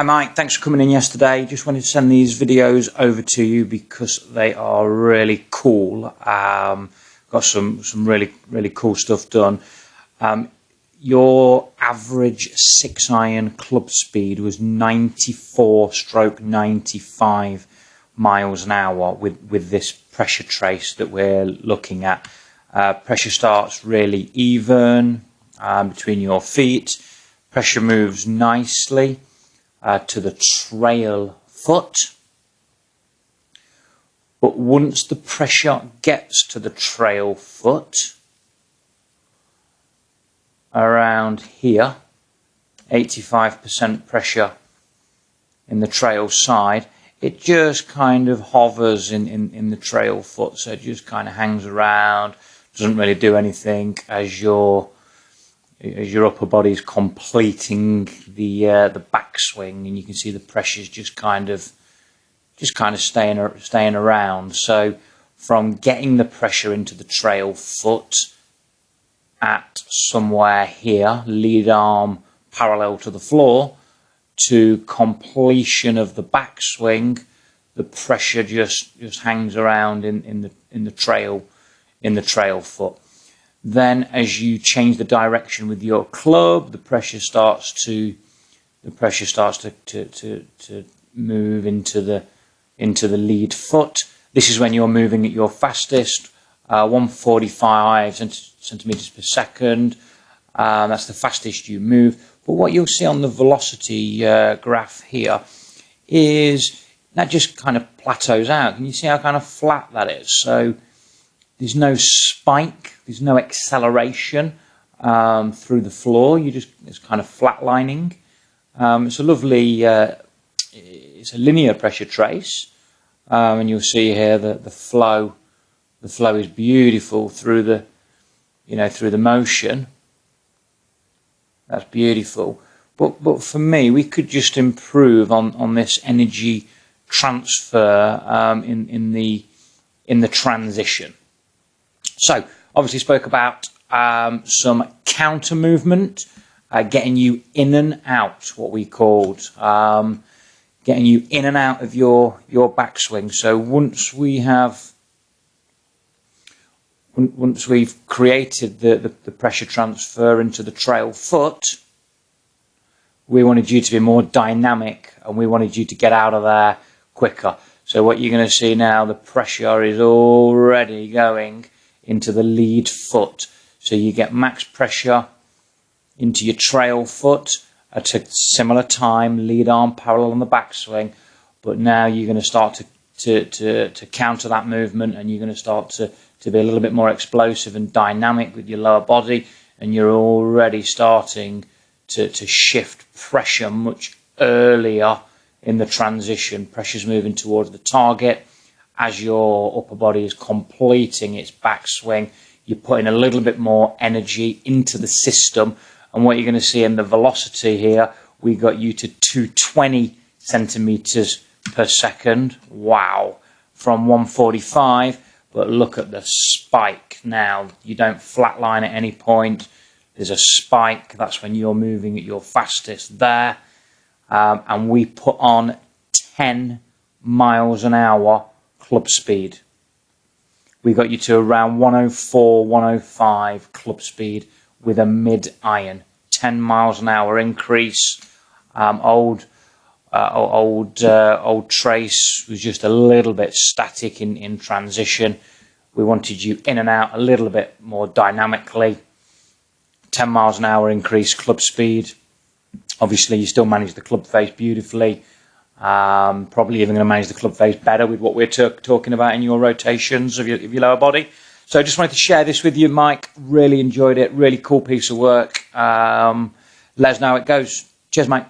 Hi Mike, thanks for coming in yesterday. Just wanted to send these videos over to you because they are really cool. Got some really cool stuff done. Your average 6-iron club speed was 94/95 miles an hour with this pressure trace that we're looking at. Pressure starts really even between your feet. Pressure moves nicely to the trail foot, but once the pressure gets to the trail foot, around here, 85% pressure in the trail side, it just kind of hovers in the trail foot, so it just kind of hangs around, doesn't really do anything as your upper body is completing the backswing, and you can see the pressure's just kind of staying around. So from getting the pressure into the trail foot at somewhere here, lead arm parallel to the floor, to completion of the backswing, the pressure just hangs around in the trail foot. Then as you change the direction with your club, the pressure starts to move into the lead foot. This is when you're moving at your fastest, 145 centimeters per second. That's the fastest you move. But what you'll see on the velocity graph here is that just kind of plateaus out. Can you see how kind of flat that is? So there's no spike, there's no acceleration through the floor. It's kind of flatlining. It's a lovely, it's a linear pressure trace, and you'll see here that the flow is beautiful through the, through the motion. That's beautiful. But for me, we could just improve on this energy transfer in the transition. So, obviously spoke about some counter movement, getting you in and out, what we called, getting you in and out of your backswing. So once we've created the pressure transfer into the trail foot, we wanted you to be more dynamic, and we wanted you to get out of there quicker. So what you're going to see now, the pressure is already going into the lead foot, so you get max pressure into your trail foot at a similar time, lead arm parallel on the backswing. But now you're going to start to counter that movement, and you're going to start to be a little bit more explosive and dynamic with your lower body, and you're already starting to shift pressure much earlier in the transition. Pressure's moving towards the target. As your upper body is completing its backswing, you're putting a little bit more energy into the system. And what you're going to see in the velocity here, we got you to 220 centimeters per second. Wow. From 145. But look at the spike now. You don't flatline at any point. There's a spike. That's when you're moving at your fastest there. And we put on 10 miles an hour club speed. We got you to around 104, 105 club speed with a mid-iron. 10 miles an hour increase. Old trace was just a little bit static in transition. We wanted you in and out a little bit more dynamically. 10 miles an hour increase club speed. Obviously you still manage the club face beautifully. Probably even going to manage the club face better with what we're talking about in your rotations of your lower body. So I just wanted to share this with you, Mike. Really enjoyed it. Really cool piece of work. Let us know how it goes. Cheers, mate.